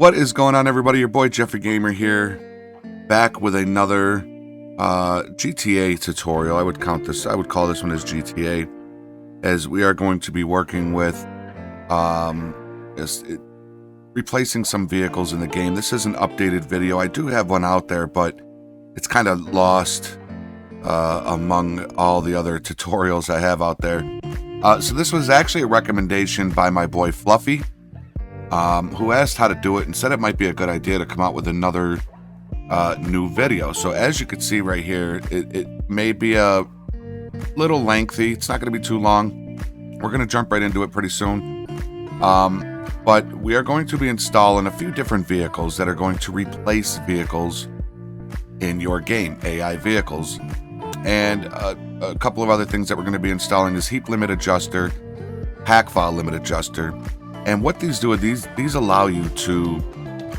What is going on, everybody? Your boy Jeffrey Gamer here, back with another GTA tutorial. I would call this one as GTA, as we are going to be working with replacing some vehicles in the game. This is an updated video. I do have one out there, but it's kind of lost among all the other tutorials I have out there. So this was actually a recommendation by my boy Fluffy, who asked how to do it and said it might be a good idea to come out with another new video. So as you can see right here, it may be a little lengthy. It's not going to be too long. We're going to jump right into it pretty soon. But we are going to be installing a few different vehicles that are going to replace vehicles in your game, AI vehicles. And a couple of other things that we're going to be installing is heap limit adjuster, pack file limit adjuster. And what these do is these allow you to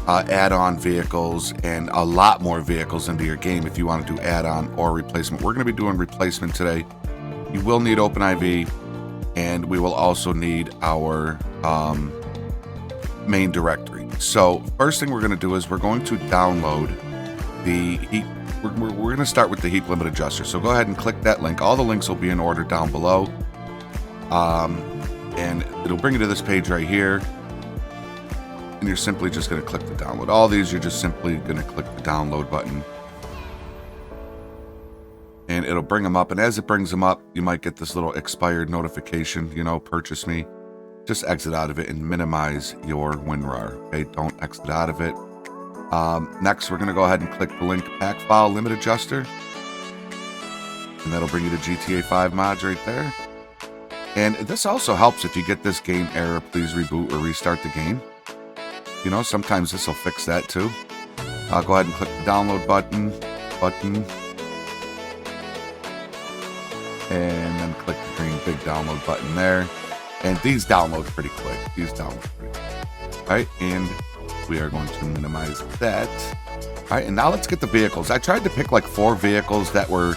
add on vehicles and a lot more vehicles into your game if you want to do add-on or replacement. We're going to be doing replacement today. You will need OpenIV, and we will also need our main directory. So first thing we're going to do is we're going to download the heap. We're going to start with the heap limit adjuster. So go ahead and click that link. All the links will be in order down below. And it'll bring you to this page right here, and you're simply just going to click the download. All these, you're just simply going to click the download button, and it'll bring them up. And as it brings them up, you might get this little expired notification, you know, purchase me. Just exit out of it and minimize your WinRAR. Okay, don't exit out of it. Next, we're going to go ahead and click the link pack file limit adjuster, and that'll bring you to GTA 5 mods right there. And this also helps if you get this game error, please reboot or restart the game. You know, sometimes this will fix that too. I'll go ahead and click the download button, and then click the green big download button there. And these download pretty quick. All right, and we are going to minimize that. All right, and now let's get the vehicles. I tried to pick like 4 vehicles that were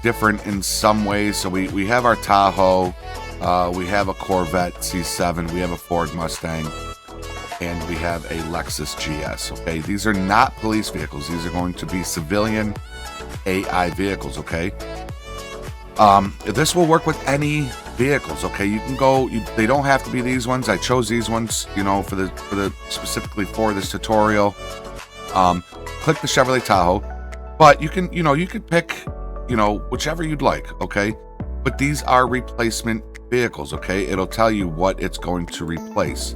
different in some ways. So we have our Tahoe, we have a Corvette C7, we have a Ford Mustang, and we have a Lexus GS. Okay, these are not police vehicles. These are going to be civilian AI vehicles. Okay, this will work with any vehicles. Okay, you can go. They don't have to be these ones. I chose these ones, you know, for the specifically for this tutorial. Click the Chevrolet Tahoe, but you can, you could pick, whichever you'd like. Okay, but these are replacement vehicles. Okay, it'll tell you what it's going to replace.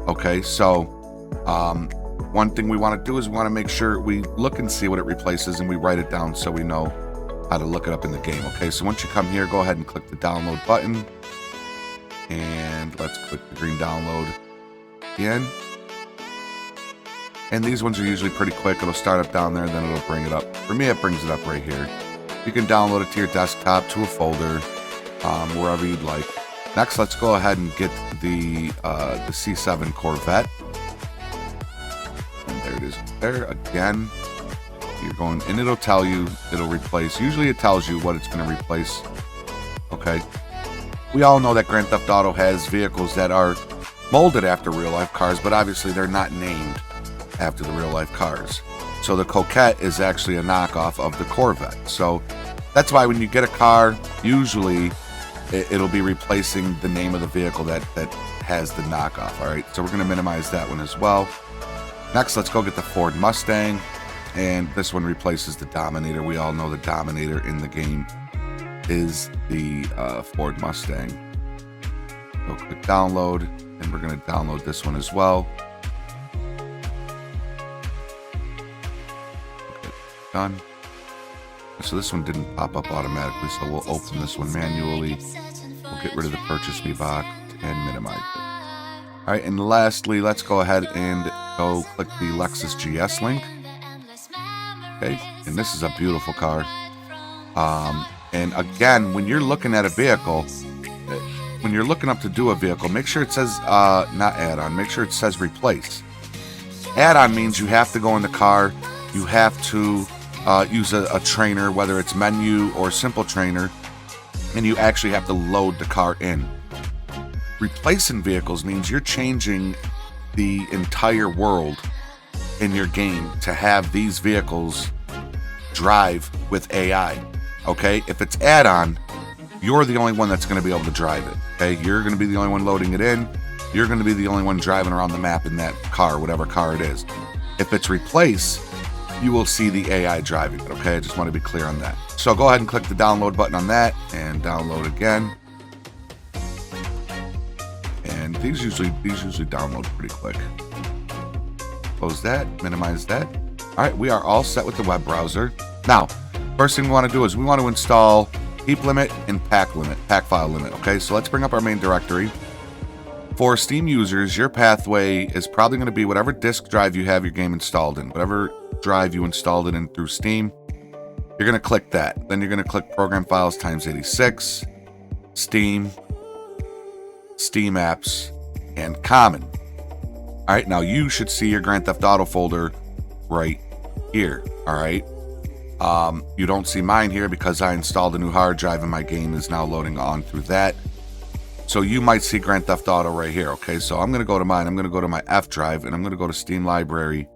Okay, so one thing we want to do is we want to make sure we look and see what it replaces, and we write it down so we know how to look it up in the game. Okay, so once you come here, go ahead and click the download button, and let's click the green download again. And these ones are usually pretty quick. It'll start up down there, and then it'll bring it up. For me, it brings it up right here. You can download it to your desktop, to a folder, wherever you'd like. Next, let's go ahead and get the C7 Corvette. And there it is. There again. You're going, and it'll tell you, it'll replace. Usually it tells you what it's going to replace. Okay. We all know that Grand Theft Auto has vehicles that are molded after real-life cars, but obviously they're not named after the real-life cars. So the Coquette is actually a knockoff of the Corvette. So that's why when you get a car, usually it'll be replacing the name of the vehicle that has the knockoff. All right, so we're going to minimize that one as well. Next, let's go get the Ford Mustang, and this one replaces the Dominator. We all know the Dominator in the game is the Ford Mustang. So click download, and we're going to download this one as well. Okay, done. So this one didn't pop up automatically, so we'll open this one manually. We'll get rid of the purchase me box and minimize it. All right, and lastly, let's go ahead and go click the Lexus GS link. Okay, and this is a beautiful car. And again, when you're looking at a vehicle, when you're looking up to do a vehicle, make sure it says, not add-on, make sure it says replace. Add-on means you have to go in the car, you have to use a trainer, whether it's menu or simple trainer, and you actually have to load the car in. Replacing vehicles means you're changing the entire world in your game to have these vehicles drive with AI. Okay, if it's add-on, you're the only one that's going to be able to drive it. Okay, you're going to be the only one loading it in. You're going to be the only one driving around the map in that car, whatever car it is. If it's replace, you will see the AI driving it. Okay, I just want to be clear on that. So go ahead and click the download button on that and download again. And these usually download pretty quick. Close that, minimize that. All right, we are all set with the web browser. Now, first thing we want to do is we want to install heap limit and pack file limit. Okay, so let's bring up our main directory. For Steam users, your pathway is probably going to be whatever disk drive you have your game installed in. Whatever drive you installed it in through Steam, you're going to click that. Then you're going to click Program Files times 86, Steam, Steam Apps, and Common. All right, now you should see your Grand Theft Auto folder right here. All right. You don't see mine here because I installed a new hard drive and my game is now loading on through that. So you might see Grand Theft Auto right here. Okay, so I'm going to go to mine. I'm going to go to my F drive and I'm going to go to Steam Library,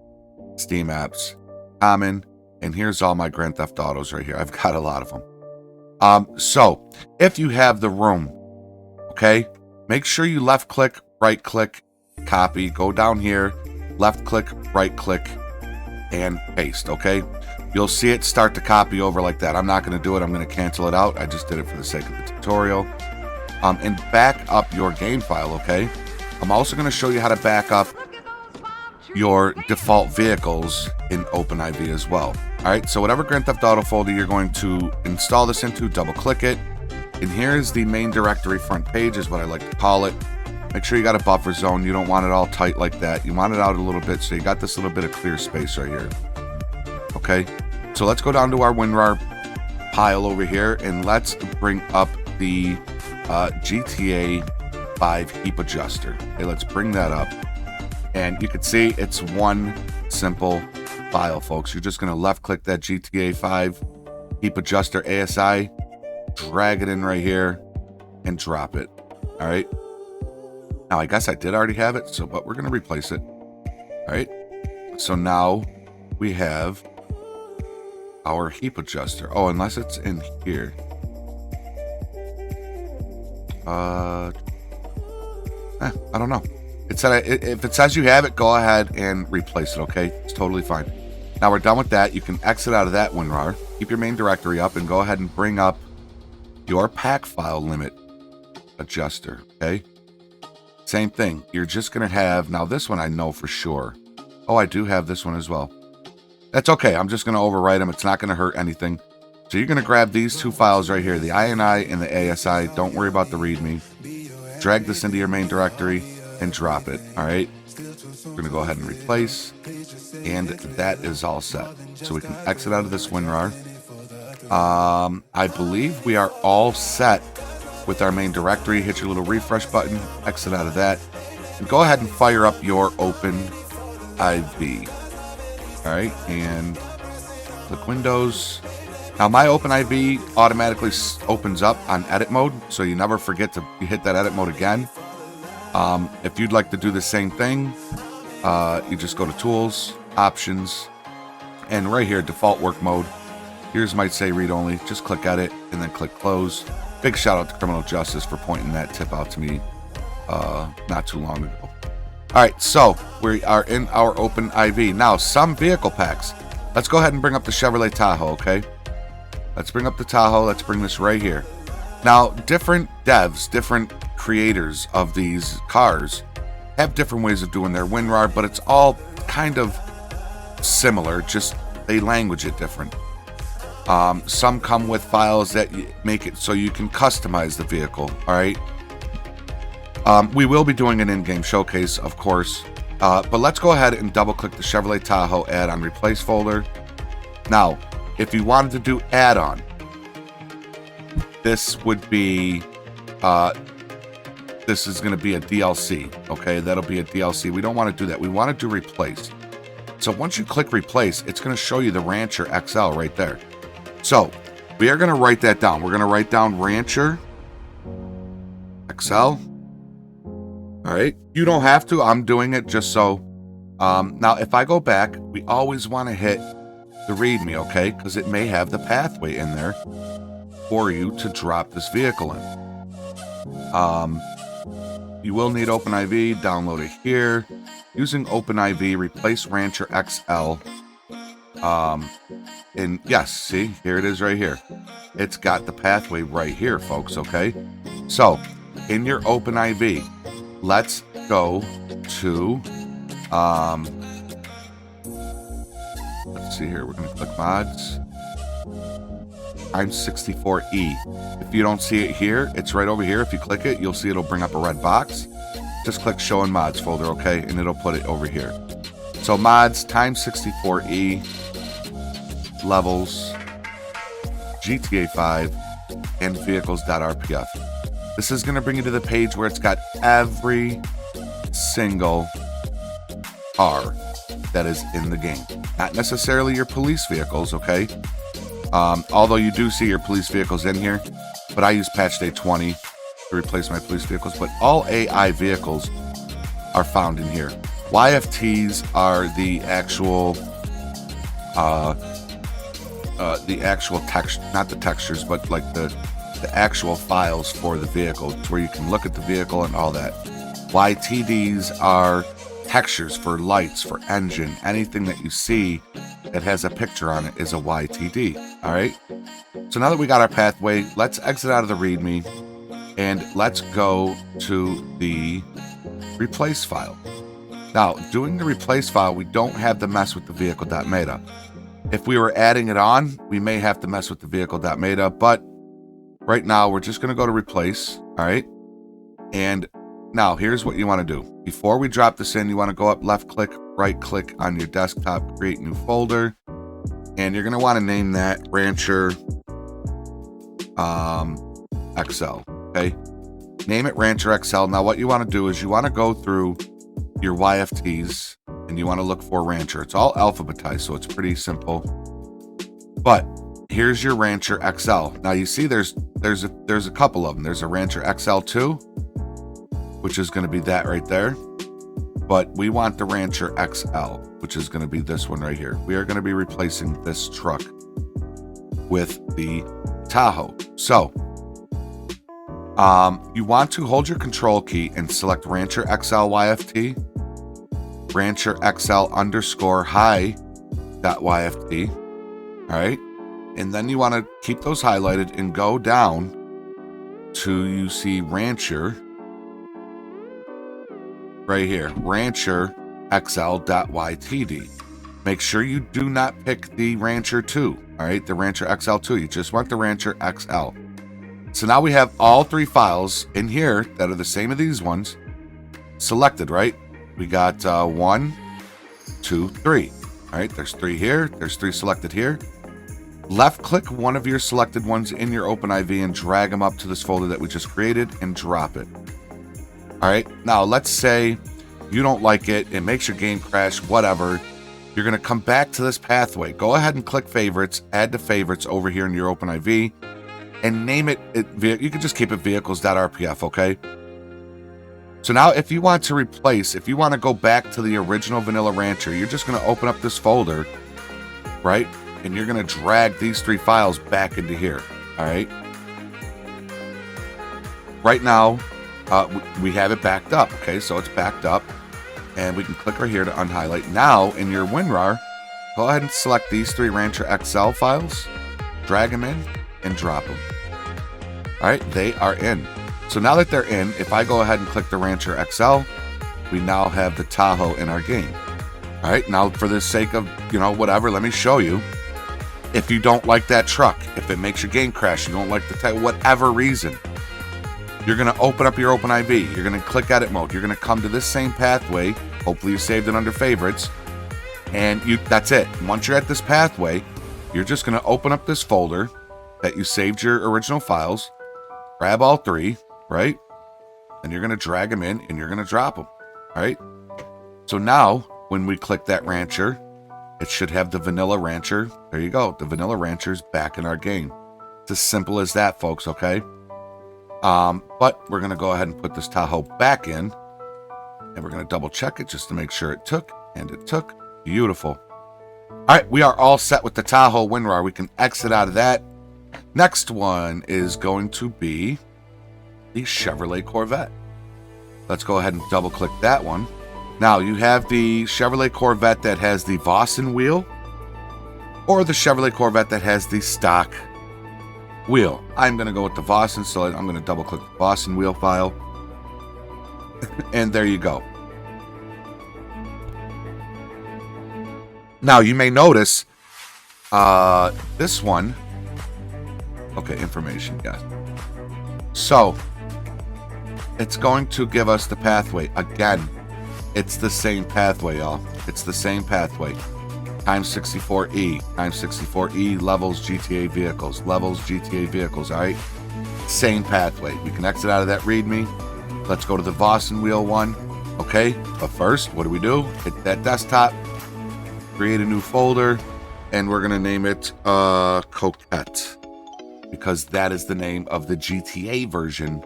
Steam Apps, Common, and here's all my Grand Theft Autos right here. I've got a lot of them. So if you have the room, okay, make sure you left click, right click, copy, go down here, left click, right click, and paste. Okay, you'll see it start to copy over like that. I'm not going to do it. I'm going to cancel it out. I just did it for the sake of the tutorial. And back up your game file. Okay, I'm also going to show you how to back up your default vehicles in OpenIV as well. All right, so whatever Grand Theft Auto folder you're going to install this into, double click it, and here's the main directory front page is what I like to call it. Make sure you got a buffer zone. You don't want it all tight like that. You want it out a little bit, so you got this little bit of clear space right here. Okay, so let's go down to our WinRAR pile over here, and let's bring up the GTA 5 heap adjuster. Okay, let's bring that up. And you can see it's one simple file, folks. You're just going to left click that GTA 5 heap adjuster ASI, drag it in right here, and drop it. All right. Now, I guess I did already have it, so but we're going to replace it. All right. So now we have our heap adjuster. Oh, unless it's in here. I don't know. It said if it says you have it, go ahead and replace it. Okay, it's totally fine. Now we're done with that. You can exit out of that WinRAR, keep your main directory up, and go ahead and bring up your pack file limit adjuster. Okay, same thing. You're just gonna have, now this one I know for sure. Oh, I do have this one as well. That's okay. I'm just gonna overwrite them. It's not gonna hurt anything. So you're gonna grab these two files right here, the INI and the ASI. Don't worry about the README. Drag this into your main directory and drop it. All right, we're gonna go ahead and replace, and that is all set. So we can exit out of this WinRAR. I believe we are all set with our main directory. Hit your little refresh button, exit out of that, and go ahead and fire up your OpenIV. All right, and click Windows. Now my OpenIV automatically opens up on edit mode, so you never forget to hit that edit mode again. If you'd like to do the same thing, you just go to Tools, Options, and right here, Default Work Mode. Yours might say Read Only. Just click Edit and then click Close. Big shout out to Criminal Justice for pointing that tip out to me not too long ago. All right, so we are in our OpenIV. Now, some vehicle packs. Let's go ahead and bring up the Chevrolet Tahoe, okay? Let's bring up the Tahoe. Let's bring this right here. Now, different devs, different creators of these cars have different ways of doing their WinRAR, but it's all kind of similar, just they language it different. Some come with files that make it so you can customize the vehicle, all right? We will be doing an in-game showcase, of course, but let's go ahead and double-click the Chevrolet Tahoe add-on replace folder. Now, if you wanted to do add-on, this would be, this is going to be a DLC, okay? That'll be a DLC. We don't want to do that. We want to do replace. So once you click replace, it's going to show you the Rancher XL right there. So we are going to write that down. We're going to write down Rancher XL. All right. You don't have to. I'm doing it just so. Now, if I go back, we always want to hit the README, okay? Because it may have the pathway in there for you to drop this vehicle in. You will need OpenIV. Download it here. Using OpenIV, replace Rancher XL. And yes, see, here it is right here. It's got the pathway right here, folks, okay? So, in your OpenIV, let's go to, let's see here, we're going to click mods. I'm 64E. If you don't see it here, it's right over here. If you click it, you'll see it'll bring up a red box. Just click show in mods folder, okay? And it'll put it over here. So mods, times 64E, levels, GTA 5, and vehicles.rpf. This is going to bring you to the page where it's got every single car that is in the game. Not necessarily your police vehicles, okay? Although you do see your police vehicles in here, but I use patch day 20 to replace my police vehicles. But all AI vehicles are found in here. YFTs are the actual text, not the textures, but like the actual files for the vehicle. It's where you can look at the vehicle and all that. YTDs are textures for lights, for engine, anything that you see that has a picture on it is a YTD. All right. So now that we got our pathway, let's exit out of the README and let's go to the replace file. Now, doing the replace file, we don't have to mess with the vehicle.meta. If we were adding it on, we may have to mess with the vehicle.meta, but right now we're just going to go to replace. All right. And now here's what you want to do. Before we drop this in, you want to go up, left click, right click on your desktop, create new folder. And you're going to want to name that Rancher XL. Okay. Name it Rancher XL. Now what you want to do is you want to go through your YFTs and you want to look for Rancher. It's all alphabetized, so it's pretty simple. But here's your Rancher XL. Now you see there's a couple of them. There's a Rancher XL2, which is going to be that right there. But we want the Rancher XL, which is going to be this one right here. We are going to be replacing this truck with the Tahoe. So you want to hold your control key and select Rancher XL YFT, Rancher XL underscore high.yft. All right. And then you want to keep those highlighted and go down to, you see Rancher right here, Rancher XL.ytd. Make sure you do not pick the Rancher 2, all right, the Rancher XL2. You just want the Rancher XL. So now we have all three files in here that are the same as these ones selected, right? We got 1, 2, 3. All right, there's 3 here. There's 3 selected here. Left click one of your selected ones in your OpenIV and drag them up to this folder that we just created and drop it. All right, now let's say you don't like it, it makes your game crash, whatever. You're going to come back to this pathway. Go ahead and click favorites, add to favorites over here in your OpenIV, and name it. You can just keep it vehicles.rpf, okay? So now if you want to replace, if you want to go back to the original Vanilla Rancher, you're just going to open up this folder, right? And you're going to drag these 3 files back into here, all right? Right now, we have it backed up, okay? So it's backed up, and we can click right here to unhighlight. Now, in your WinRAR, go ahead and select these 3 Rancher XL files, drag them in, and drop them. All right, they are in. So now that they're in, if I go ahead and click the Rancher XL, we now have the Tahoe in our game. All right, now for the sake of, whatever, let me show you. If you don't like that truck, if it makes your game crash, you don't like the type, whatever reason, you're going to open up your OpenIV. You're going to click edit mode. You're going to come to this same pathway. Hopefully you saved it under favorites. And that's it. Once you're at this pathway, you're just going to open up this folder that you saved your original files, grab all 3, right? And you're going to drag them in and you're going to drop them, all right? So now when we click that Rancher, it should have the Vanilla Rancher. There you go. The Vanilla Rancher's back in our game. It's as simple as that, folks, okay? But we're going to go ahead and put this Tahoe back in. And we're going to double check it just to make sure it took. And it took. Beautiful. All right, we are all set with the Tahoe WinRAR. We can exit out of that. Next one is going to be the Chevrolet Corvette. Let's go ahead and double click that one. Now you have the Chevrolet Corvette that has the Vossen wheel, or the Chevrolet Corvette that has the stock wheel. I'm going to go with the Vossen, so I'm going to double click the Vossen wheel file. And there you go. Now you may notice this one. Okay, information, yes. So it's going to give us the pathway. Again, it's the same pathway, y'all. It's the same pathway. Times 64E. Times 64E levels GTA vehicles. Levels GTA vehicles, all right? Same pathway. We can exit out of that README. Let's go to the Vossen wheel one. Okay, but first, what do? Hit that desktop. Create a new folder. And we're going to name it Coquette. Because that is the name of the GTA version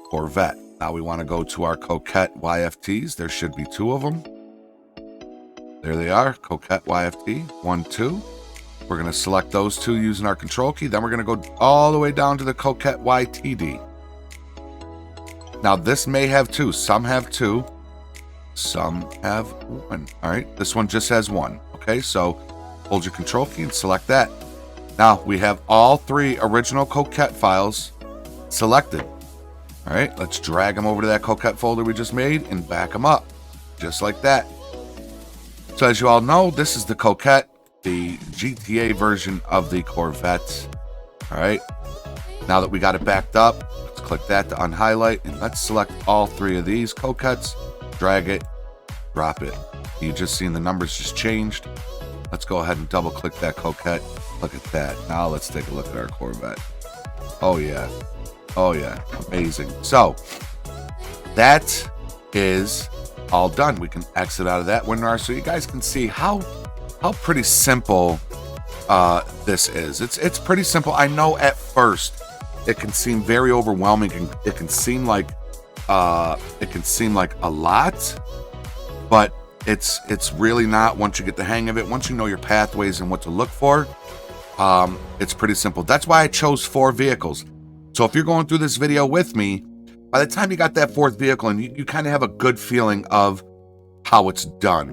Corvette. Now we want to go to our Coquette YFTs. There should be 2 of them. There they are, Coquette YFT, 1, 2. We're going to select those 2 using our control key. Then we're going to go all the way down to the Coquette YTD. Now this may have 2. Some have 2. Some have 1. All right, this one just has 1. Okay, so hold your control key and select that. Now we have all 3 original Coquette files selected. All right, let's drag them over to that Coquette folder we just made and back them up, just like that. So as you all know, this is the Coquette, the GTA version of the Corvette. All right, now that we got it backed up, let's click that to unhighlight, and let's select all 3 of these Coquettes, drag it, drop it. You just seen the numbers just changed. Let's go ahead and double click that Coquette. Look at that. Now let's take a look at our Corvette. Oh yeah. Oh yeah, amazing. So that is all done. We can exit out of that WinRAR so you guys can see how pretty simple this is. It's pretty simple. I know at first it can seem very overwhelming, and it can seem like a lot, but it's really not once you get the hang of it. Once you know your pathways and what to look for, it's pretty simple. That's why I chose 4 vehicles. So if you're going through this video with me, by the time you got that 4th vehicle and you kind of have a good feeling of how it's done.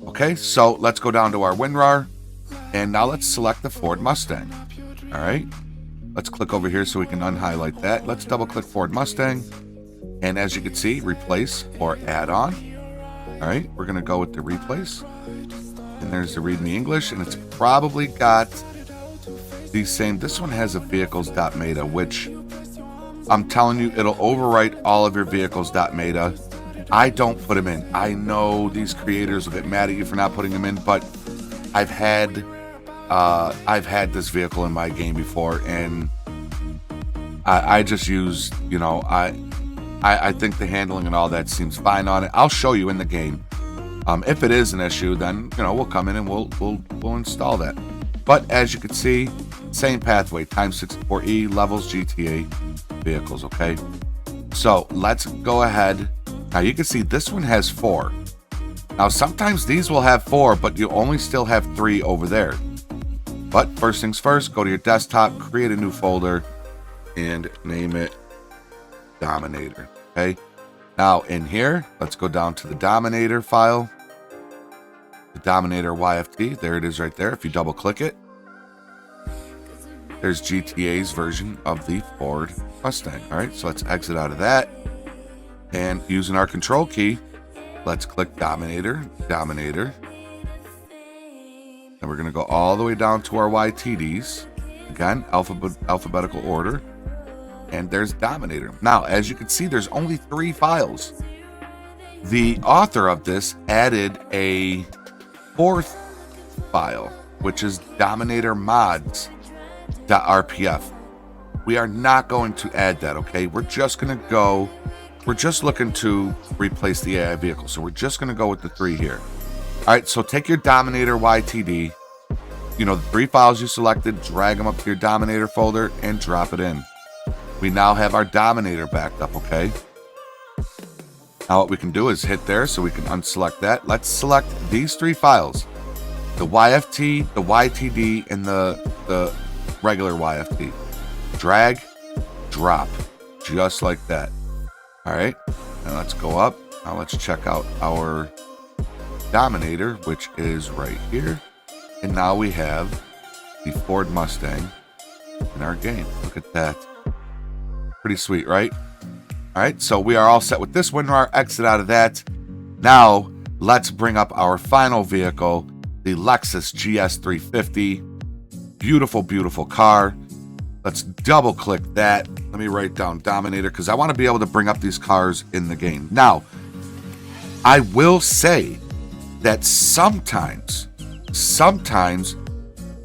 Okay, so let's go down to our WinRAR, and now let's select the Ford Mustang. All right, let's click over here so we can unhighlight that. Let's double click Ford Mustang, and as you can see, replace or add on. All right, we're gonna go with the replace, and there's the README English, and it's probably got the same. This one has a vehicles.meta, which I'm telling you, it'll overwrite all of your vehicles.meta. I don't put them in. I know these creators will get mad at you for not putting them in, but I've had this vehicle in my game before, and I just use, you know, I think the handling and all that seems fine on it. I'll show you in the game. If it is an issue, then, you know, we'll come in and we'll install that. But as you can see, same pathway, times 64E, levels, GTA, vehicles, okay? So let's go ahead. Now you can see this one has 4. Now sometimes these will have 4, but you only still have 3 over there. But first things first, go to your desktop, create a new folder, and name it Dominator, okay? Now in here, let's go down to the Dominator file. The Dominator YFT, there it is right there. If you double click it, there's GTA's version of the Ford Mustang. All right, so let's exit out of that. And using our control key, let's click Dominator. And we're gonna go all the way down to our YTDs. Again, alphabetical order. And there's Dominator. Now, as you can see, there's only 3 files. The author of this added a 4th file, which is Dominator mods.rpf. We are not going to add that, okay? We're just looking to replace the AI vehicle. So we're just gonna go with the 3 here. All right, so take your Dominator YTD, you know, the 3 files you selected, drag them up to your Dominator folder and drop it in. we now have our Dominator backed up, okay? Now what we can do is hit there so we can unselect that. Let's select these 3 files. The YFT, the YTD, and the regular YFT. Drag, drop, just like that. All right, now let's go up. Now let's check out our Dominator, which is right here. And now we have the Ford Mustang in our game. Look at that. Pretty sweet, right? All right, so we are all set with this WinRAR. Exit out of that. Now, let's bring up our final vehicle, the Lexus GS 350. Beautiful, beautiful car. Let's double click that. Let me write down Dominator because I want to be able to bring up these cars in the game. Now, I will say that sometimes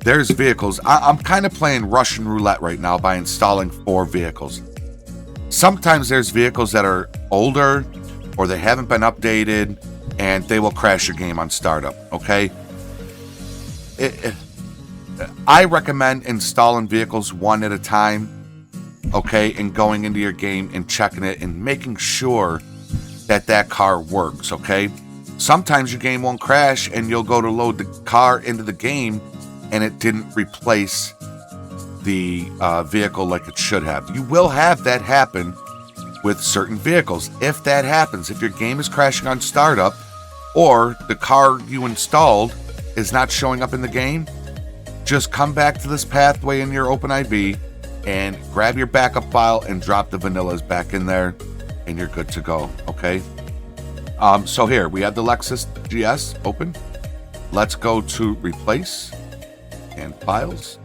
there's vehicles. I'm kind of playing Russian roulette right now by installing 4 vehicles. Sometimes there's vehicles that are older or they haven't been updated and they will crash your game on startup, okay? I recommend installing vehicles one at a time, okay, and going into your game and checking it and making sure that that car works, okay? Sometimes your game won't crash and you'll go to load the car into the game and it didn't replace the vehicle like it should have. You will have that happen with certain vehicles. If that happens, if your game is crashing on startup or the car you installed is not showing up in the game, just come back to this pathway in your OpenIV and grab your backup file and drop the vanillas back in there and you're good to go, okay? So here, we have the Lexus GS open. Let's go to replace and files.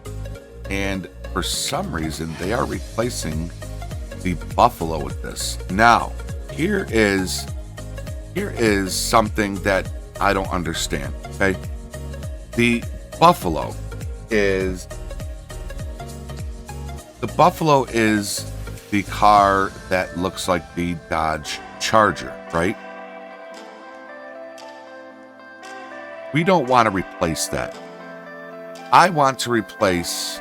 And for some reason, they are replacing the Buffalo with this. Now, here is something that I don't understand, okay? The Buffalo is the car that looks like the Dodge Charger, right? We don't want to replace that. I want to replace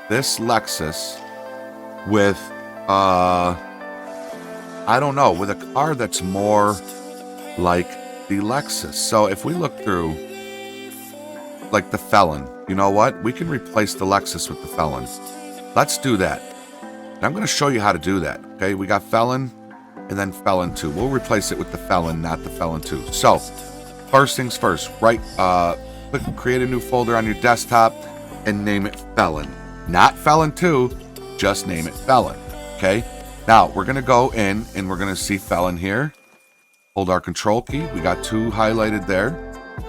this Lexus with, I don't know, with a car that's more like the Lexus. So if we look through, like the Felon, you know what? We can replace the Lexus with the Felon. Let's do that. And I'm going to show you how to do that, okay? We got Felon and then Felon 2. We'll replace it with the Felon, not the Felon 2. So, first things first, right? Click create a new folder on your desktop and name it Felon. Not Felon 2, just name it Felon, okay? Now, we're going to go in and we're going to see Felon here. Hold our control key. We got 2 highlighted there.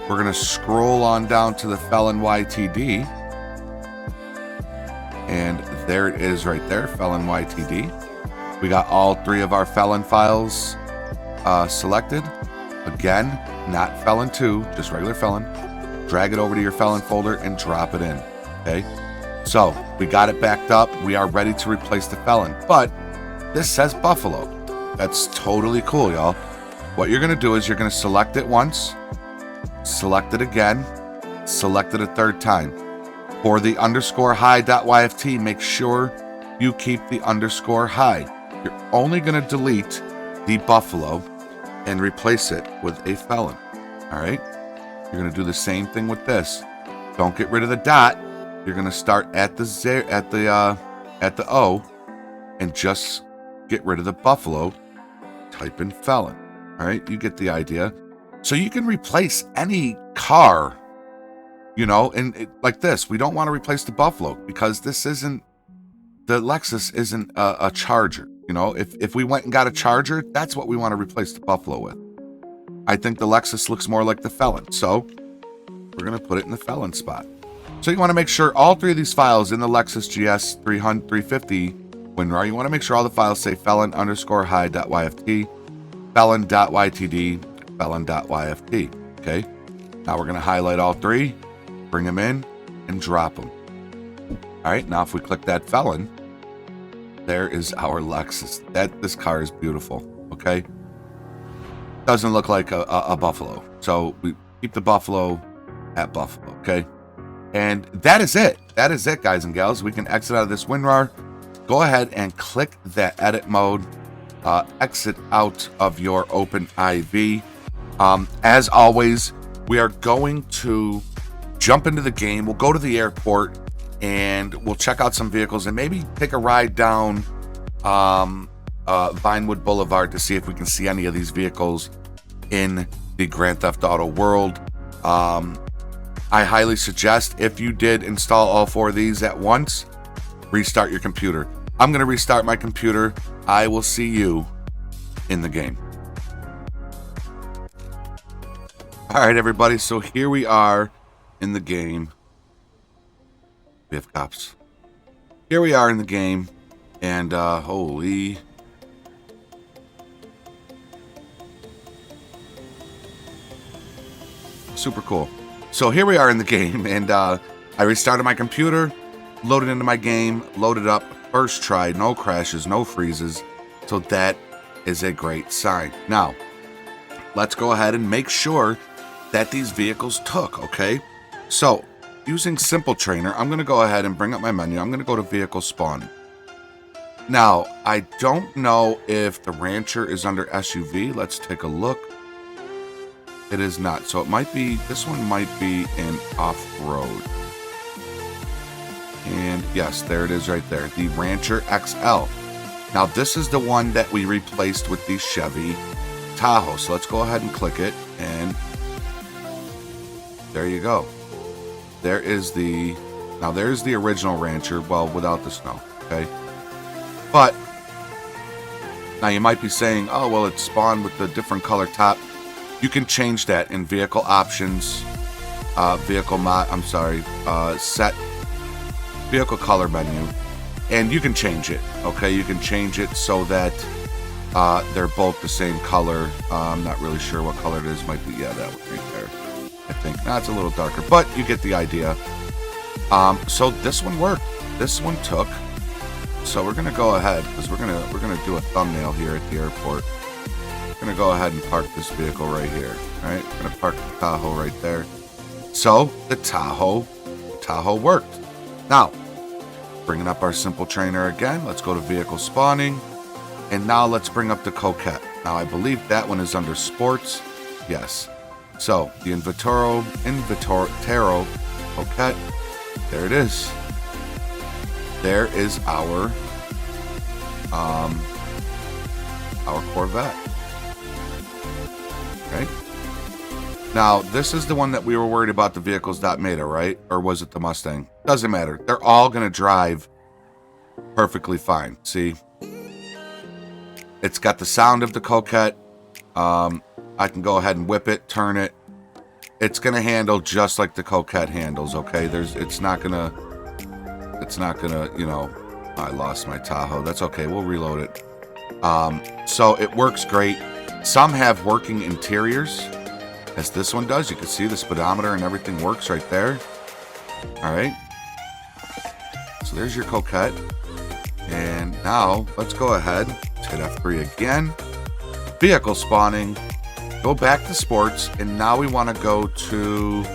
We're going to scroll on down to the Felon YTD. And there it is right there, Felon YTD. We got all 3 of our Felon files selected. Again, not Felon 2, just regular Felon. Drag it over to your Felon folder and drop it in, okay? So, we got it backed up. We are ready to replace the Felon. But this says Buffalo. That's totally cool, y'all. What you're going to do is you're going to select it once, select it again, select it a 3rd time. For the _high.yft, make sure you keep the _high. You're only going to delete the Buffalo and replace it with a Felon. All right? You're going to do the same thing with this. Don't get rid of the dot. You're going to start at the O and just get rid of the Buffalo. Type in Felon. All right? You get the idea. So you can replace any car, you know, and like this. We don't want to replace the Buffalo because this isn't, the Lexus isn't a Charger. You know, if we went and got a Charger, that's what we want to replace the Buffalo with. I think the Lexus looks more like the Felon, so we're going to put it in the Felon spot. So you want to make sure all 3 of these files in the Lexus GS 350 WinRAR, you want to make sure all the files say Felon _high.yft, Felon.ytd, Felon.yft. Okay. Now we're going to highlight all 3, bring them in, and drop them. All right. Now if we click that Felon, there is our Lexus. This car is beautiful. Okay. Doesn't look like a Buffalo. So we keep the Buffalo at Buffalo. Okay. And that is it. That is it, guys and gals. We can exit out of this WinRAR, go ahead and click that edit mode, exit out of your OpenIV. As always, we are going to jump into the game. We'll go to the airport and we'll check out some vehicles and maybe take a ride down Vinewood Boulevard to see if we can see any of these vehicles in the Grand Theft Auto world. I highly suggest, if you did install all 4 of these at once, restart your computer. I'm going to restart my computer. I will see you in the game. All right, everybody. So here we are in the game. We have cops. Here we are in the game. And holy... super cool. So here we are in the game, and I restarted my computer, loaded into my game, loaded up, first try, no crashes, no freezes. So that is a great sign. Now, let's go ahead and make sure that these vehicles took, okay? So, using Simple Trainer, I'm going to go ahead and bring up my menu. I'm going to go to Vehicle Spawn. Now, I don't know if the Rancher is under SUV. Let's take a look. It is not. So it might be, this one might be in off-road. And yes, there it is right there. The Rancher XL. Now this is the one that we replaced with the Chevy Tahoe. So let's go ahead and click it. And there you go. There is the, now there's the original Rancher. Well, without the snow. Okay. But now you might be saying, oh, well, it's spawned with the different color top. You can change that in vehicle options, set vehicle color menu, and you can change it. Okay, you can change it so that they're both the same color. I'm not really sure what color it is. Might be, yeah, that one right there. I think. Nah, it's a little darker, but you get the idea. So this one worked. This one took. So we're gonna go ahead because we're gonna do a thumbnail here at the airport. We're going to go ahead and park this vehicle right here. All right, we're going to park the Tahoe right there. So the Tahoe worked. Now, bringing up our Simple Trainer again. Let's go to Vehicle Spawning. And now let's bring up the Coquette. Now, I believe that one is under Sports. Yes. So the Invitero Coquette. There it is. There is our Corvette. Right? Now, this is the one that we were worried about the vehicles.meta, right? Or was it the Mustang? Doesn't matter. They're all going to drive perfectly fine. See? It's got the sound of the Coquette. I can go ahead and whip it, turn it. It's going to handle just like the Coquette handles, okay? It's not going to, you know, I lost my Tahoe. That's okay. We'll reload it. So it works great. Some have working interiors, as this one does. You can see the speedometer and everything works right there. All right. So there's your Coquette. And now let's go ahead. Let's hit F3 again. Vehicle spawning. Go back to sports. And now we want to go to,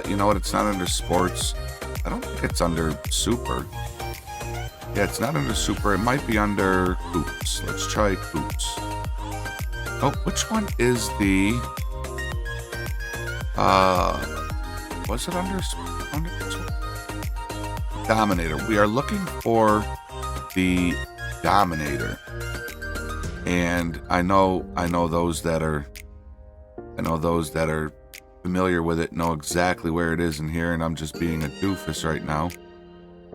you know what? It's not under sports. I don't think it's under super. Yeah, it's not under super. It might be under Coops. Let's try Coops. Oh, which one is the... was it under this one? Dominator. We are looking for the Dominator. And I know those that are familiar with it know exactly where it is in here, and I'm just being a doofus right now.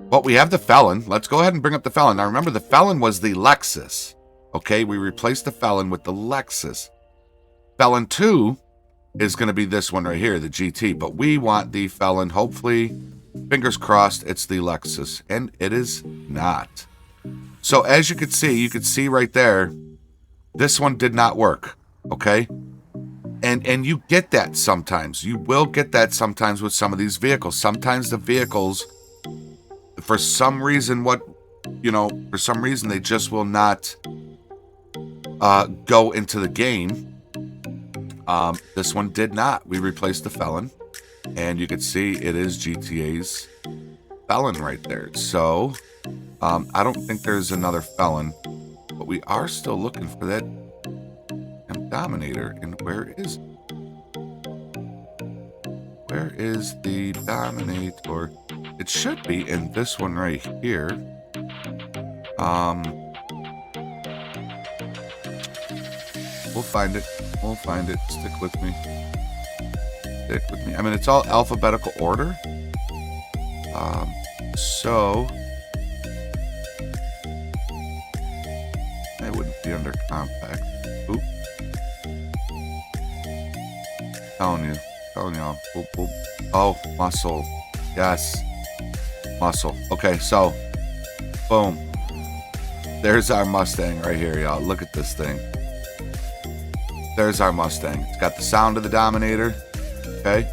But we have the Felon. Let's go ahead and bring up the Felon. Now remember, the Felon was the Lexus. Okay, we replaced the Felon with the Lexus. Felon 2 is going to be this one right here, the GT. But we want the Felon. Hopefully, fingers crossed, it's the Lexus. And it is not. So as you can see right there, this one did not work. Okay? And you get that sometimes. You will get that sometimes with some of these vehicles. Sometimes the vehicles, for some reason, they just will not go into the game. This one did not. We replaced the Felon, and you can see it is GTA's Felon right there. So I don't think there's another felon, but we are still looking for that Dominator. And where is the Dominator? It should be in this one right here. We'll find it. We'll find it. Stick with me. Stick with me. I mean, it's all alphabetical order. So it wouldn't be under compact. Oop. Telling y'all. Boop, boop. Oh, muscle. Yes. Muscle. Okay, so boom. There's our Mustang right here, y'all. Look at this thing. There's our Mustang. It's got the sound of the Dominator. Okay.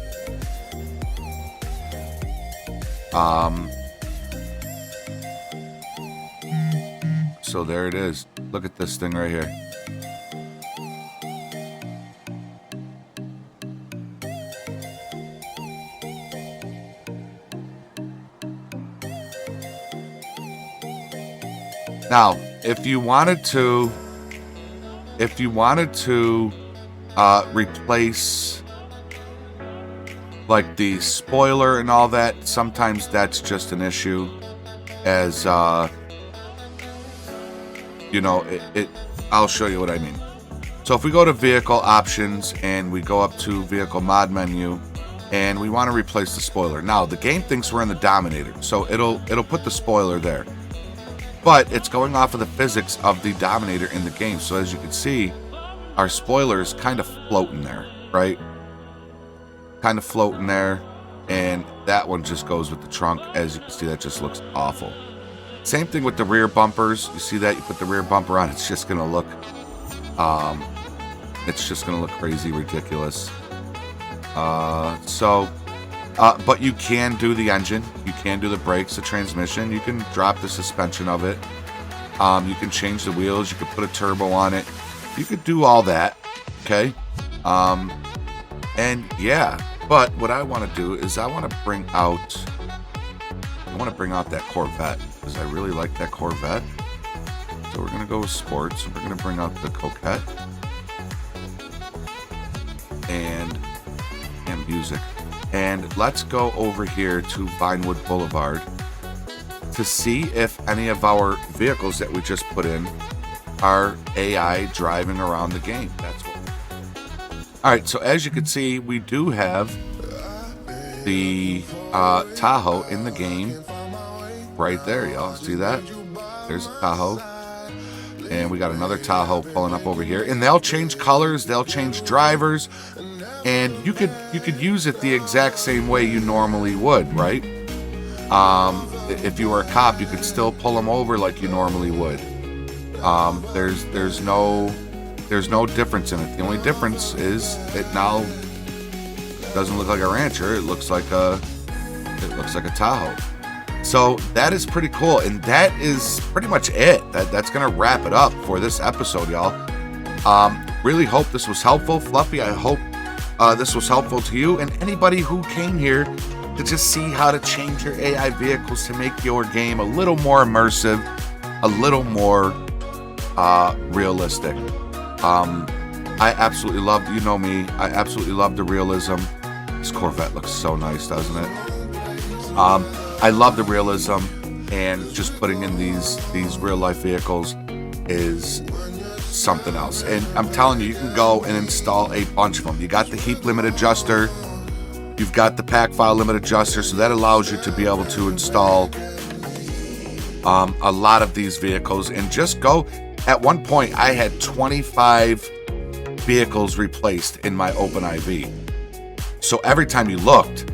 So there it is. Look at this thing right here. Now, if you wanted to replace like the spoiler and all that, sometimes that's just an issue, as you know, I'll show you what I mean. So if we go to vehicle options and we go up to vehicle mod menu and we want to replace the spoiler. Now the game thinks we're in the Dominator, so it'll put the spoiler there. But it's going off of the physics of the Dominator in the game. So as you can see, our spoiler is kind of floating there, right? Kind of floating there. And that one just goes with the trunk. As you can see, that just looks awful. Same thing with the rear bumpers. You see that? You put the rear bumper on, it's just going to look, crazy, ridiculous. But you can do the engine, you can do the brakes, the transmission, you can drop the suspension of it, you can change the wheels, you can put a turbo on it, you could do all that, okay? And yeah, but what I want to do is I want to bring out that Corvette, because I really like that Corvette. So we're going to go with sports, and we're going to bring out the Coquette and music. And let's go over here to Vinewood Boulevard to see if any of our vehicles that we just put in are AI driving around the game. That's what. All right, so as you can see, we do have the Tahoe in the game right there, y'all. See that? There's a Tahoe. And we got another Tahoe pulling up over here. And they'll change colors, they'll change drivers. And you could use it the exact same way you normally would, right? If you were a cop, you could still pull them over like you normally would. There's no difference in it. The only difference is it now doesn't look like a Rancher. It looks like a Tahoe. So that is pretty cool, and that is pretty much it. That's gonna wrap it up for this episode, y'all. Really hope this was helpful, Fluffy. I hope this was helpful to you and anybody who came here to just see how to change your AI vehicles to make your game a little more immersive, a little more realistic. I absolutely love, you know me, I absolutely love the realism. This Corvette looks so nice, doesn't it? I love the realism, and just putting in these real life vehicles is something else. And I'm telling you, you can go and install a bunch of them. You got the heap limit adjuster, you've got the pack file limit adjuster, so that allows you to be able to install a lot of these vehicles. And just go, at one point I had 25 vehicles replaced in my OpenIV. So every time you looked,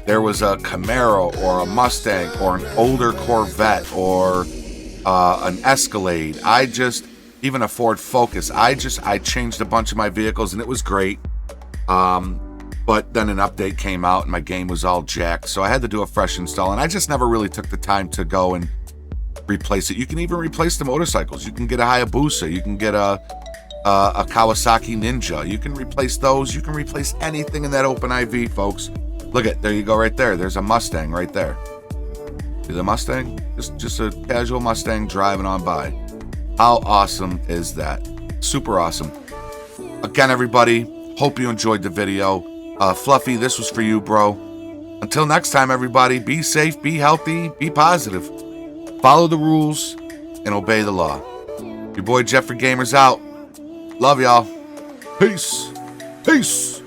there was a Camaro or a Mustang or an older Corvette or an Escalade. Even a Ford Focus. I changed a bunch of my vehicles, and it was great. But then an update came out and my game was all jacked, so I had to do a fresh install, and I just never really took the time to go and replace it. You can even replace the motorcycles. You can get a Hayabusa. You can get a Kawasaki Ninja. You can replace those. You can replace anything in that OpenIV, folks. Look at, there you go right there. There's a Mustang right there. See the Mustang? Just a casual Mustang driving on by. How awesome is that? Super awesome. Again, everybody, hope you enjoyed the video. Fluffy, this was for you, bro. Until next time, everybody, be safe, be healthy, be positive. Follow the rules and obey the law. Your boy Jeffrey Gamer's out. Love y'all. Peace. Peace.